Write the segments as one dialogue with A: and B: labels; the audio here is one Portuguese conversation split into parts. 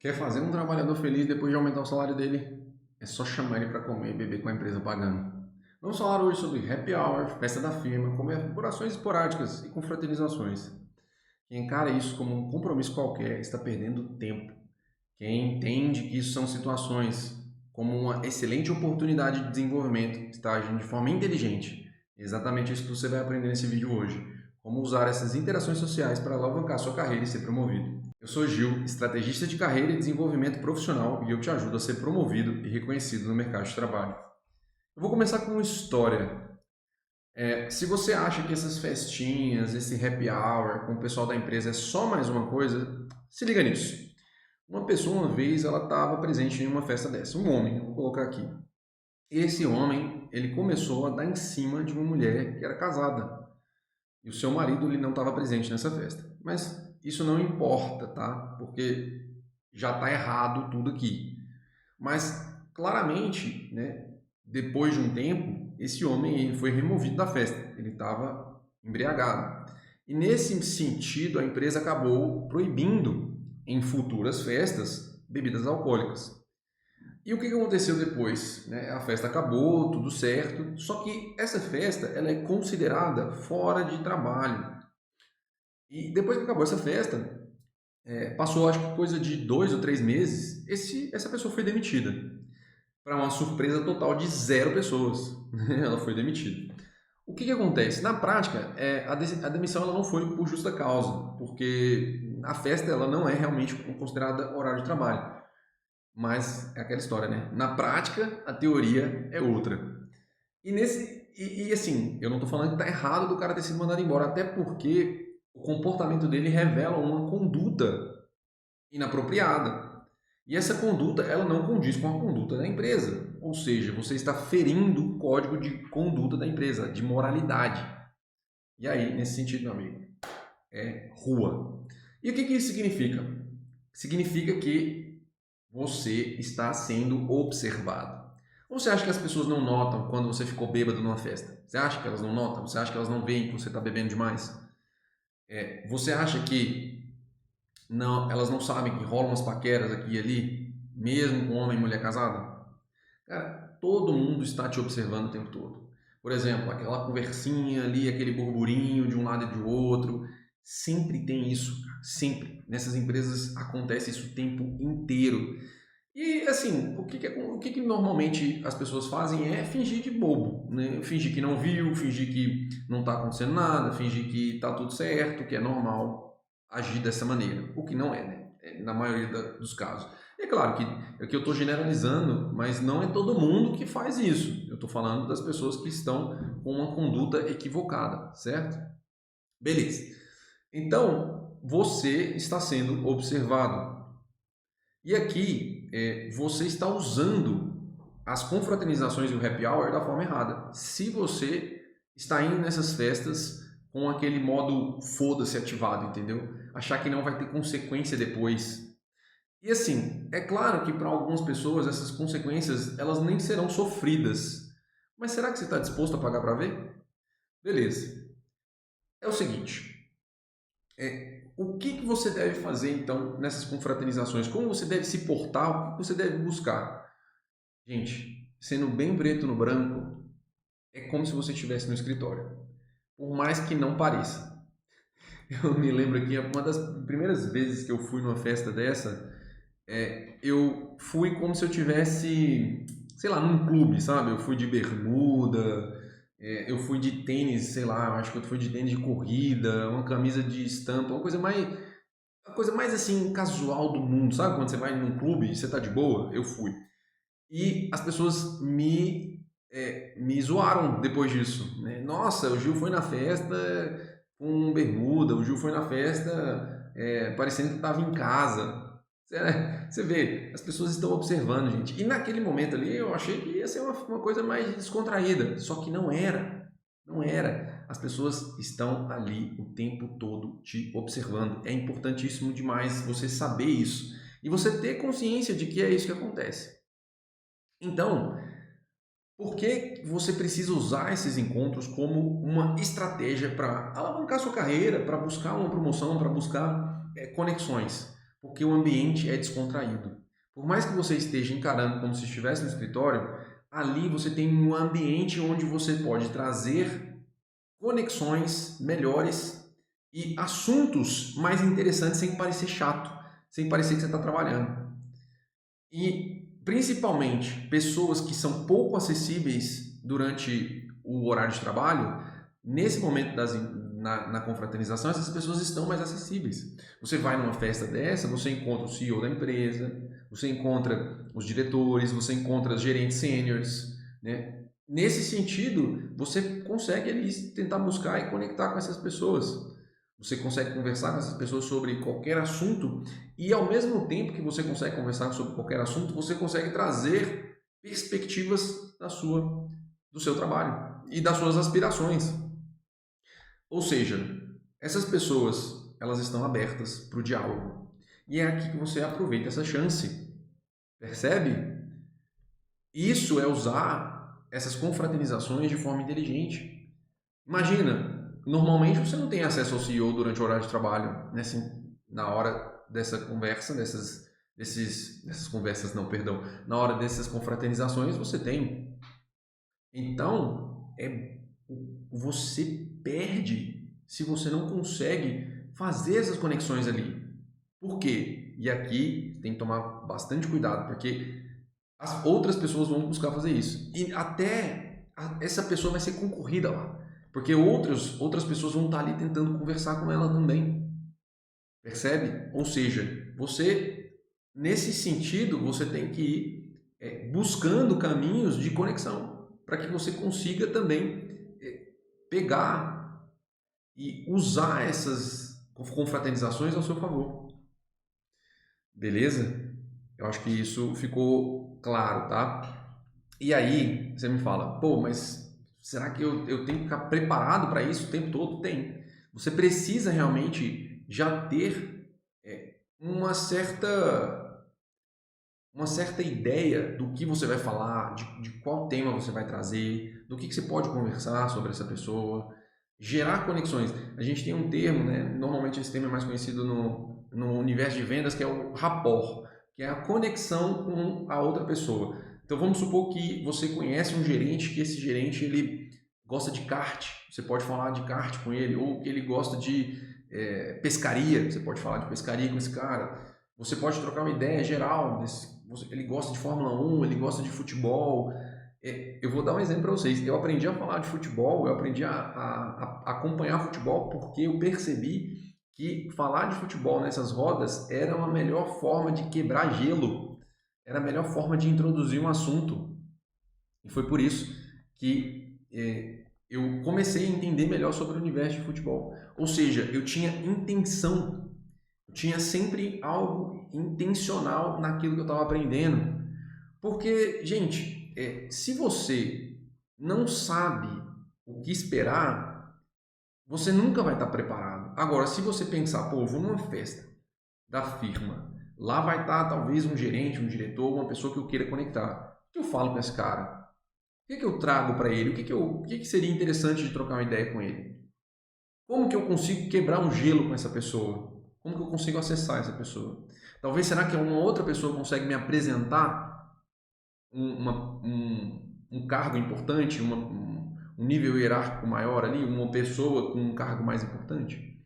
A: Quer fazer um trabalhador feliz depois de aumentar o salário dele? É só chamar ele para comer e beber com a empresa pagando. Vamos falar hoje sobre happy hour, festa da firma, comemorações esporádicas e confraternizações. Quem encara isso como um compromisso qualquer está perdendo tempo. Quem entende que isso são situações como uma excelente oportunidade de desenvolvimento está agindo de forma inteligente. É exatamente isso que você vai aprender nesse vídeo hoje. Como usar essas interações sociais para alavancar sua carreira e ser promovido. Eu sou Gil, estrategista de carreira e desenvolvimento profissional, e eu te ajudo a ser promovido e reconhecido no mercado de trabalho. Eu vou começar com uma história. Se você acha que essas festinhas, esse happy hour com o pessoal da empresa é só mais uma coisa, se liga nisso. Uma pessoa, uma vez, ela estava presente em uma festa dessa. Um homem, eu vou colocar aqui. Esse homem, ele começou a dar em cima de uma mulher que era casada. E o seu marido ele não estava presente nessa festa. Mas isso não importa, tá? Porque já está errado tudo aqui. Mas claramente, né, depois de um tempo, esse homem ele foi removido da festa. Ele estava embriagado. E nesse sentido, a empresa acabou proibindo em futuras festas bebidas alcoólicas. E o que aconteceu depois? Né? A festa acabou, tudo certo, só que essa festa ela é considerada fora de trabalho. E depois que acabou essa festa, passou acho que coisa de 2 ou 3 meses, essa pessoa foi demitida. Para uma surpresa total de 0 pessoas. Ela foi demitida. O que acontece? Na prática, a demissão ela não foi por justa causa, porque a festa ela não é realmente considerada horário de trabalho. Mas é aquela história, né? Na prática, a teoria é outra. Assim, eu não estou falando que está errado do cara ter sido mandado embora, até porque o comportamento dele revela uma conduta inapropriada. E essa conduta, ela não condiz com a conduta da empresa. Ou seja, você está ferindo o código de conduta da empresa, de moralidade. E aí, nesse sentido, meu amigo, é rua. E o que isso significa? Significa que você está sendo observado. Ou você acha que as pessoas não notam quando você ficou bêbado numa festa? Você acha que elas não notam? Você acha que elas não veem que você está bebendo demais? Você acha que não, elas não sabem que rolam umas paqueras aqui e ali, mesmo com homem e mulher casada? Cara, todo mundo está te observando o tempo todo. Por exemplo, aquela conversinha ali, aquele burburinho de um lado e de outro. Sempre tem isso, cara. Sempre. Nessas empresas acontece isso o tempo inteiro. E assim, o que normalmente as pessoas fazem é fingir de bobo, né? Fingir que não viu, fingir que não está acontecendo nada, fingir que está tudo certo, que é normal agir dessa maneira. O que não é, né? Na maioria dos casos. É claro que aqui eu estou generalizando, mas não é todo mundo que faz isso. Eu estou falando das pessoas que estão com uma conduta equivocada, certo? Beleza. Então, você está sendo observado. E aqui, você está usando as confraternizações e o happy hour da forma errada. Se você está indo nessas festas com aquele modo foda-se ativado, entendeu? Achar que não vai ter consequência depois. E assim, é claro que para algumas pessoas essas consequências elas nem serão sofridas. Mas será que você está disposto a pagar para ver? Beleza. É o seguinte, o que você deve fazer então nessas confraternizações? Como você deve se portar? O que você deve buscar? Gente, sendo bem preto no branco, é como se você estivesse no escritório. Por mais que não pareça. Eu me lembro que uma das primeiras vezes que eu fui numa festa dessa, eu fui como se eu tivesse, sei lá, num clube, sabe? Eu fui de bermuda, eu fui de tênis, sei lá, acho que eu fui de tênis de corrida, uma camisa de estampa, uma coisa mais assim casual do mundo, sabe? Quando você vai num clube e você tá de boa, eu fui. E as pessoas me zoaram depois disso, né? Nossa, o Gil foi na festa com bermuda, o Gil foi na festa parecendo que estava em casa. Você vê, as pessoas estão observando, gente. E naquele momento ali eu achei que ia ser uma coisa mais descontraída, só que não era. Não era. As pessoas estão ali o tempo todo te observando. É importantíssimo demais você saber isso e você ter consciência de que é isso que acontece. Então, por que você precisa usar esses encontros como uma estratégia para alavancar sua carreira, para buscar uma promoção, para buscar conexões? porque o ambiente é descontraído. Por mais que você esteja encarando como se estivesse no escritório, ali você tem um ambiente onde você pode trazer conexões melhores e assuntos mais interessantes sem parecer chato, sem parecer que você está trabalhando. E principalmente pessoas que são pouco acessíveis durante o horário de trabalho, nesse momento na confraternização, essas pessoas estão mais acessíveis. Você vai numa festa dessa, você encontra o CEO da empresa, você encontra os diretores, você encontra os gerentes sêniores, né? Nesse sentido, você consegue ali tentar buscar e conectar com essas pessoas. Você consegue conversar com essas pessoas sobre qualquer assunto e, ao mesmo tempo que você consegue conversar sobre qualquer assunto, você consegue trazer perspectivas do seu trabalho e das suas aspirações. Ou seja, essas pessoas, elas estão abertas para o diálogo. E é aqui que você aproveita essa chance. Percebe? Isso é usar essas confraternizações de forma inteligente. Imagina, normalmente você não tem acesso ao CEO durante o horário de trabalho, né? Assim, na hora dessa conversa, dessas conversas, não, perdão, na hora dessas confraternizações você tem. Então, você perde se você não consegue fazer essas conexões ali. Por quê? E aqui tem que tomar bastante cuidado, porque as outras pessoas vão buscar fazer isso. E até essa pessoa vai ser concorrida lá. Porque outras pessoas vão estar ali tentando conversar com ela também. Percebe? Ou seja, nesse sentido, você tem que ir buscando caminhos de conexão para que você consiga também pegar e usar essas confraternizações ao seu favor. Beleza? Eu acho que isso ficou claro, tá? E aí, você me fala, pô, mas será que eu tenho que ficar preparado para isso o tempo todo? Tem. Você precisa realmente já ter uma certa ideia do que você vai falar, de qual tema você vai trazer, do que você pode conversar sobre essa pessoa, gerar conexões. A gente tem um termo, né? Normalmente esse termo é mais conhecido no universo de vendas, que é o rapport, que é a conexão com a outra pessoa. Então vamos supor que você conhece um gerente, que esse gerente ele gosta de kart, você pode falar de kart com ele, ou que ele gosta de pescaria, você pode falar de pescaria com esse cara. Você pode trocar uma ideia geral, ele gosta de Fórmula 1, ele gosta de futebol. Eu vou dar um exemplo para vocês. Eu aprendi a falar de futebol, eu aprendi a acompanhar futebol porque eu percebi que falar de futebol nessas rodas era uma melhor forma de quebrar gelo, era a melhor forma de introduzir um assunto. E foi por isso que eu comecei a entender melhor sobre o universo de futebol. Ou seja, eu tinha intenção, eu tinha sempre algo intencional naquilo que eu estava aprendendo. Porque, gente, se você não sabe o que esperar, você nunca vai estar preparado. Agora, se você pensar, pô, eu vou numa festa da firma, lá vai estar talvez um gerente, um diretor, uma pessoa que eu queira conectar. O que eu falo com esse cara? O que eu trago para ele? O que seria interessante de trocar uma ideia com ele? Como que eu consigo quebrar um gelo com essa pessoa? Como que eu consigo acessar essa pessoa? Talvez será que uma outra pessoa consegue me apresentar um cargo importante, um nível hierárquico maior ali, uma pessoa com um cargo mais importante?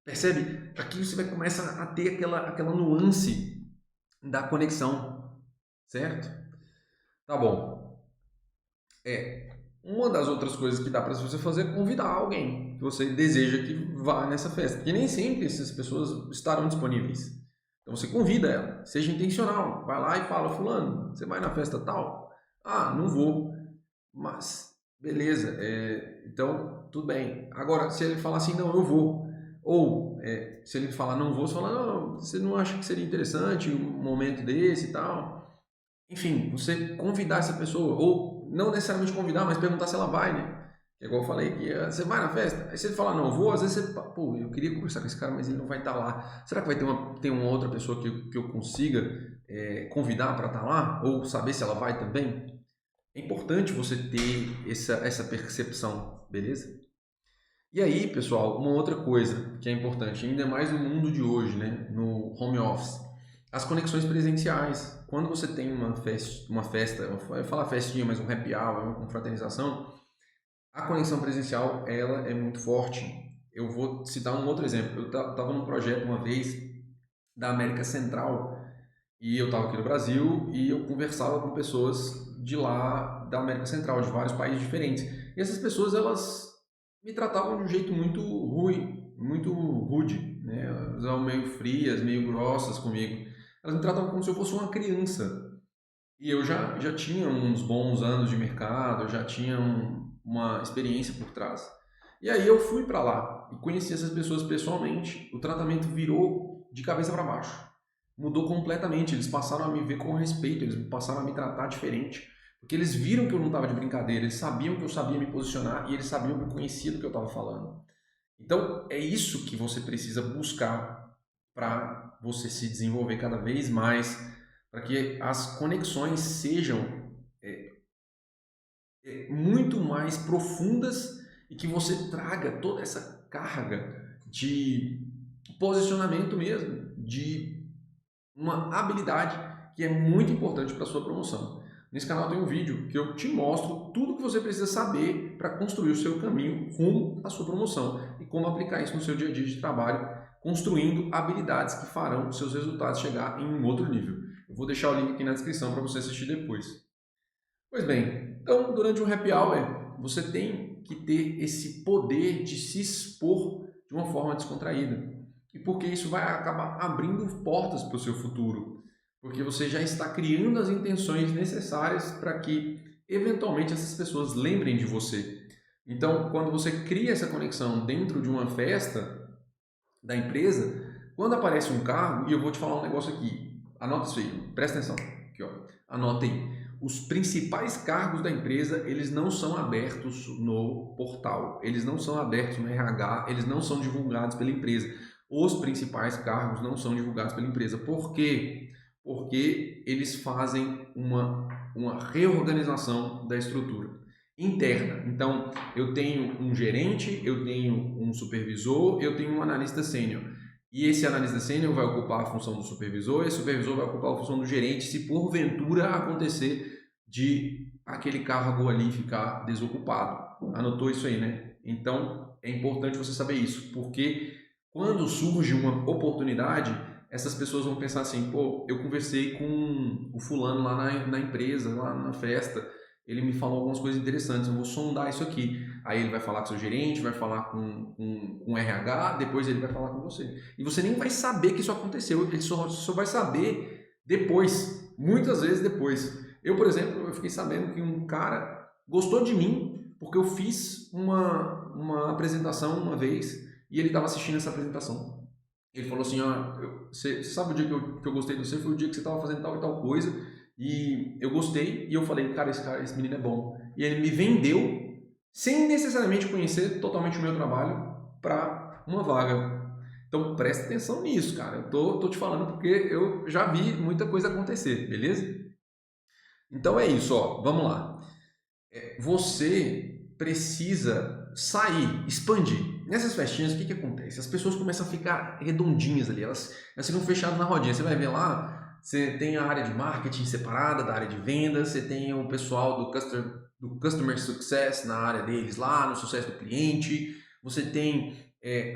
A: Percebe? Aqui você vai começar a ter aquela nuance da conexão, certo? Tá bom. Uma das outras coisas que dá para você fazer é convidar alguém que você deseja que vá nessa festa, porque nem sempre essas pessoas estarão disponíveis. Então você convida ela, seja intencional, vai lá e fala, fulano, você vai na festa tal? Ah, não vou, mas beleza, então tudo bem. Agora, se ele falar assim, não, eu vou, ou se ele falar não vou, você fala, não, você não acha que seria interessante um momento desse e tal? Enfim, você convidar essa pessoa, ou não necessariamente convidar, mas perguntar se ela vai, né? É igual eu falei, que você vai na festa? Aí se ele falar, não, vou, às vezes você, pô, eu queria conversar com esse cara, mas ele não vai estar lá. Será que vai ter uma outra pessoa que eu consiga convidar para estar lá? Ou saber se ela vai também? É importante você ter essa percepção, beleza? E aí, pessoal, uma outra coisa que é importante, ainda mais no mundo de hoje, né, no home office, as conexões presenciais. Quando você tem uma festa, eu vou falar festinha, mas um happy hour, uma confraternização, a conexão presencial, ela é muito forte. Eu vou citar um outro exemplo. Eu estava num projeto uma vez da América Central e eu estava aqui no Brasil e eu conversava com pessoas de lá da América Central, de vários países diferentes. E essas pessoas, elas me tratavam de um jeito muito ruim, muito rude, né? Elas eram meio frias, meio grossas comigo. Elas me tratavam como se eu fosse uma criança. E eu já tinha uns bons anos de mercado, eu já tinha uma experiência por trás. E aí eu fui para lá e conheci essas pessoas pessoalmente. O tratamento virou de cabeça para baixo. Mudou completamente. Eles passaram a me ver com respeito, eles passaram a me tratar diferente. Porque eles viram que eu não estava de brincadeira, eles sabiam que eu sabia me posicionar e eles sabiam que eu conhecia do que eu estava falando. Então é isso que você precisa buscar para você se desenvolver cada vez mais, para que as conexões sejam muito mais profundas e que você traga toda essa carga de posicionamento mesmo, de uma habilidade que é muito importante para a sua promoção. Nesse canal tem um vídeo que eu te mostro tudo que você precisa saber para construir o seu caminho rumo à sua promoção e como aplicar isso no seu dia a dia de trabalho, construindo habilidades que farão os seus resultados chegar em um outro nível. Eu vou deixar o link aqui na descrição para você assistir depois. Pois bem, então durante um happy hour você tem que ter esse poder de se expor de uma forma descontraída. E porque isso vai acabar abrindo portas para o seu futuro. Porque você já está criando as intenções necessárias para que eventualmente essas pessoas lembrem de você. Então, quando você cria essa conexão dentro de uma festa da empresa, quando aparece um cargo, e eu vou te falar um negócio aqui, anota isso aí, presta atenção, aqui ó, anota aí. Os principais cargos da empresa, eles não são abertos no portal, eles não são abertos no RH, eles não são divulgados pela empresa. Os principais cargos não são divulgados pela empresa. Por quê? Porque eles fazem uma reorganização da estrutura interna. Então, eu tenho um gerente, eu tenho um supervisor, eu tenho um analista sênior. E esse analista sênior vai ocupar a função do supervisor, e esse supervisor vai ocupar a função do gerente, se porventura acontecer de aquele cargo ali ficar desocupado. Anotou isso aí, né? Então, é importante você saber isso, porque quando surge uma oportunidade, essas pessoas vão pensar assim, pô, eu conversei com o fulano lá na empresa, lá na festa, ele me falou algumas coisas interessantes, eu vou sondar isso aqui. Aí ele vai falar com seu gerente, vai falar com o RH, depois ele vai falar com você. E você nem vai saber que isso aconteceu, ele só vai saber depois, muitas vezes depois. Eu, por exemplo, eu fiquei sabendo que um cara gostou de mim porque eu fiz uma apresentação uma vez e ele estava assistindo essa apresentação. Ele falou assim, você sabe o dia que eu gostei de você? Foi o dia que você estava fazendo tal e tal coisa e eu gostei e eu falei, cara, esse menino é bom. E ele me vendeu sem necessariamente conhecer totalmente o meu trabalho para uma vaga. Então presta atenção nisso, cara. Eu tô te falando porque eu já vi muita coisa acontecer, beleza? Então é isso, ó. Vamos lá. Você precisa sair, expandir. Nessas festinhas, o que acontece? As pessoas começam a ficar redondinhas ali, elas ficam fechadas na rodinha. Você vai ver lá, você tem a área de marketing separada da área de vendas, você tem o pessoal do Customer Success na área deles lá, no sucesso do cliente, você tem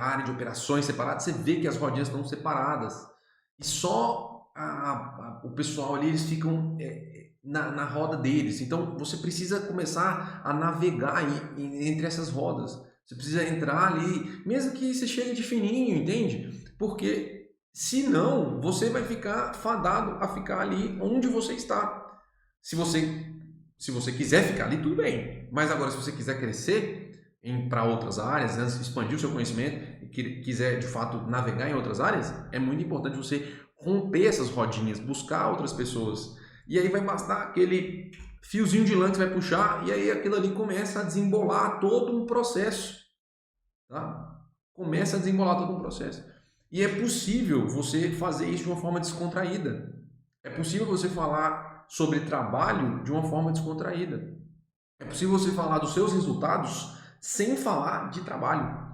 A: a área de operações separada, você vê que as rodinhas estão separadas. E só o pessoal ali, eles ficam na roda deles. Então você precisa começar a navegar entre essas rodas. Você precisa entrar ali, mesmo que você chegue de fininho, entende? Porque senão você vai ficar fadado a ficar ali onde você está. Se você quiser ficar ali, tudo bem. Mas agora, se você quiser crescer para outras áreas, expandir o seu conhecimento e quiser de fato navegar em outras áreas, é muito importante você romper essas rodinhas, buscar outras pessoas. E aí vai bastar aquele fiozinho de lã que você vai puxar e aí aquilo ali começa a desembolar todo um processo. Tá? Começa a desembolar todo um processo. E é possível você fazer isso de uma forma descontraída. É possível você falar sobre trabalho de uma forma descontraída. É possível você falar dos seus resultados sem falar de trabalho.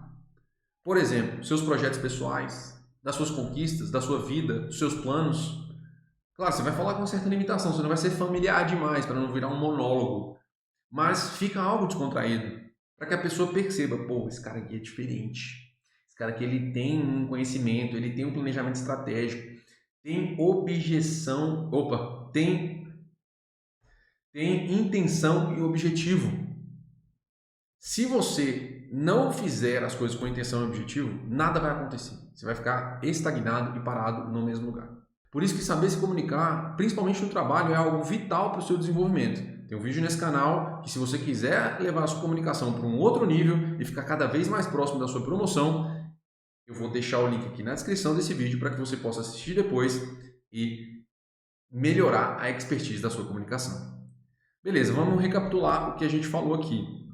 A: Por exemplo, seus projetos pessoais, das suas conquistas, da sua vida, dos seus planos. Claro, você vai falar com certa limitação, você não vai ser familiar demais para não virar um monólogo, mas fica algo descontraído, para que a pessoa perceba, pô, esse cara aqui é diferente. Esse cara aqui ele tem um conhecimento, ele tem um planejamento estratégico, tem objeção, tem intenção e objetivo. Se você não fizer as coisas com intenção e objetivo, nada vai acontecer. Você vai ficar estagnado e parado no mesmo lugar. Por isso que saber se comunicar, principalmente no trabalho, é algo vital para o seu desenvolvimento. Tem um vídeo nesse canal que, se você quiser levar a sua comunicação para um outro nível e ficar cada vez mais próximo da sua promoção, eu vou deixar o link aqui na descrição desse vídeo para que você possa assistir depois e melhorar a expertise da sua comunicação. Beleza, vamos recapitular o que a gente falou aqui.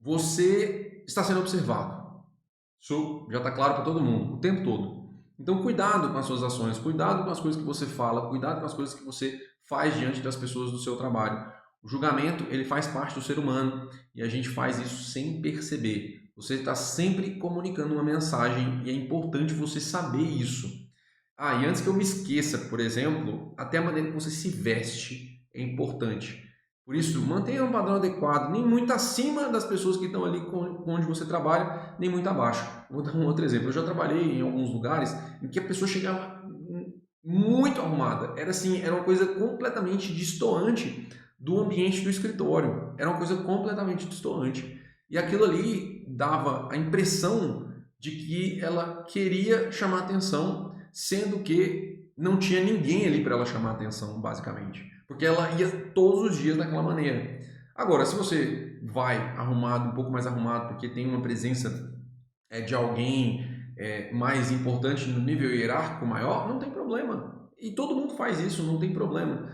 A: Você está sendo observado. Isso já está claro para todo mundo, o tempo todo. Então, cuidado com as suas ações, cuidado com as coisas que você fala, cuidado com as coisas que você faz diante das pessoas do seu trabalho. O julgamento, ele faz parte do ser humano e a gente faz isso sem perceber. Você está sempre comunicando uma mensagem e é importante você saber isso. E antes que eu me esqueça, por exemplo, até a maneira que você se veste é importante. Por isso, mantenha um padrão adequado, nem muito acima das pessoas que estão ali onde você trabalha, nem muito abaixo. Vou dar um outro exemplo. Eu já trabalhei em alguns lugares em que a pessoa chegava muito arrumada. Era uma coisa completamente destoante do ambiente do escritório. Era uma coisa completamente destoante. E aquilo ali dava a impressão de que ela queria chamar atenção, sendo que não tinha ninguém ali para ela chamar atenção, basicamente. Porque ela ia todos os dias daquela maneira. Agora, se você vai arrumado, um pouco mais arrumado, porque tem uma presença de alguém mais importante no nível hierárquico maior, não tem problema. E todo mundo faz isso, não tem problema.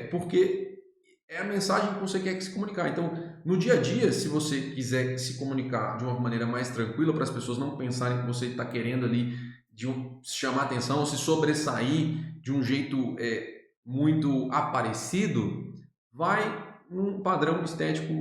A: Porque é a mensagem que você quer se comunicar. Então, no dia a dia, se você quiser se comunicar de uma maneira mais tranquila, para as pessoas não pensarem que você está querendo ali chamar atenção ou se sobressair de um jeito muito aparecido, vai num padrão estético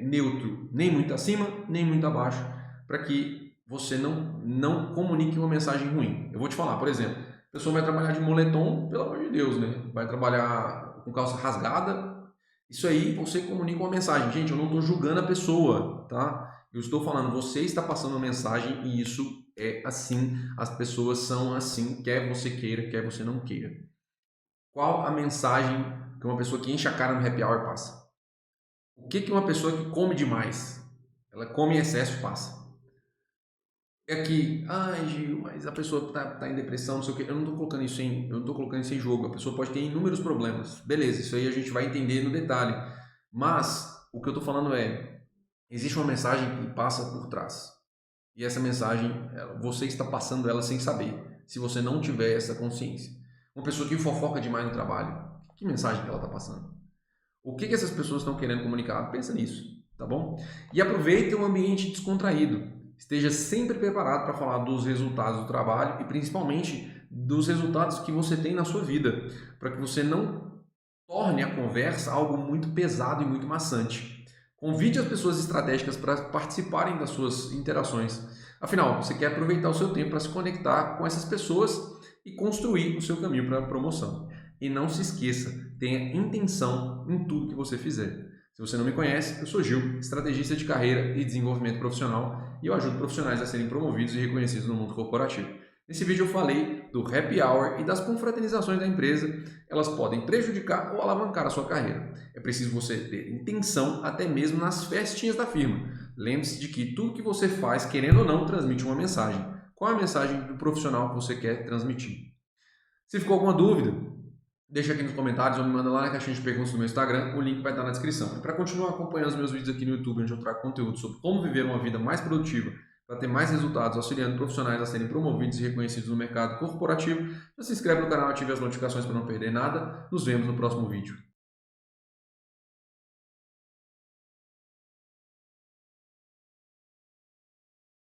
A: neutro, nem muito acima, nem muito abaixo, para que você não comunique uma mensagem ruim. Eu vou te falar, por exemplo, a pessoa vai trabalhar de moletom, pelo amor de Deus, né? Vai trabalhar com calça rasgada, isso aí você comunica uma mensagem. Gente, eu não estou julgando a pessoa, tá? Eu estou falando, você está passando uma mensagem e isso é assim, as pessoas são assim, quer você queira, quer você não queira. Qual a mensagem que uma pessoa que enche a cara no happy hour passa? O que uma pessoa que come demais, ela come em excesso, passa? É que, Gil, mas a pessoa tá em depressão, não sei o quê. Eu não estou colocando isso em jogo. A pessoa pode ter inúmeros problemas. Beleza, isso aí a gente vai entender no detalhe. Mas o que eu estou falando existe uma mensagem que passa por trás. E essa mensagem, você está passando ela sem saber, se você não tiver essa consciência. Uma pessoa que fofoca demais no trabalho, que mensagem que ela está passando? O que essas pessoas estão querendo comunicar? Pensa nisso, tá bom? E aproveite um ambiente descontraído. Esteja sempre preparado para falar dos resultados do trabalho e principalmente dos resultados que você tem na sua vida, para que você não torne a conversa algo muito pesado e muito maçante. Convide as pessoas estratégicas para participarem das suas interações. Afinal, você quer aproveitar o seu tempo para se conectar com essas pessoas e construir o seu caminho para a promoção. E não se esqueça, tenha intenção em tudo que você fizer. Se você não me conhece, eu sou Gil, estrategista de carreira e desenvolvimento profissional, e eu ajudo profissionais a serem promovidos e reconhecidos no mundo corporativo. Nesse vídeo eu falei do happy hour e das confraternizações da empresa. Elas podem prejudicar ou alavancar a sua carreira. É preciso você ter intenção até mesmo nas festinhas da firma. Lembre-se de que tudo que você faz, querendo ou não, transmite uma mensagem. Qual é a mensagem do profissional que você quer transmitir? Se ficou alguma dúvida, deixa aqui nos comentários ou me manda lá na caixinha de perguntas do meu Instagram, o link vai estar na descrição. E para continuar acompanhando os meus vídeos aqui no YouTube, onde eu trago conteúdo sobre como viver uma vida mais produtiva, para ter mais resultados, auxiliando profissionais a serem promovidos e reconhecidos no mercado corporativo, já se inscreve no canal e ative as notificações para não perder nada. Nos vemos no próximo vídeo.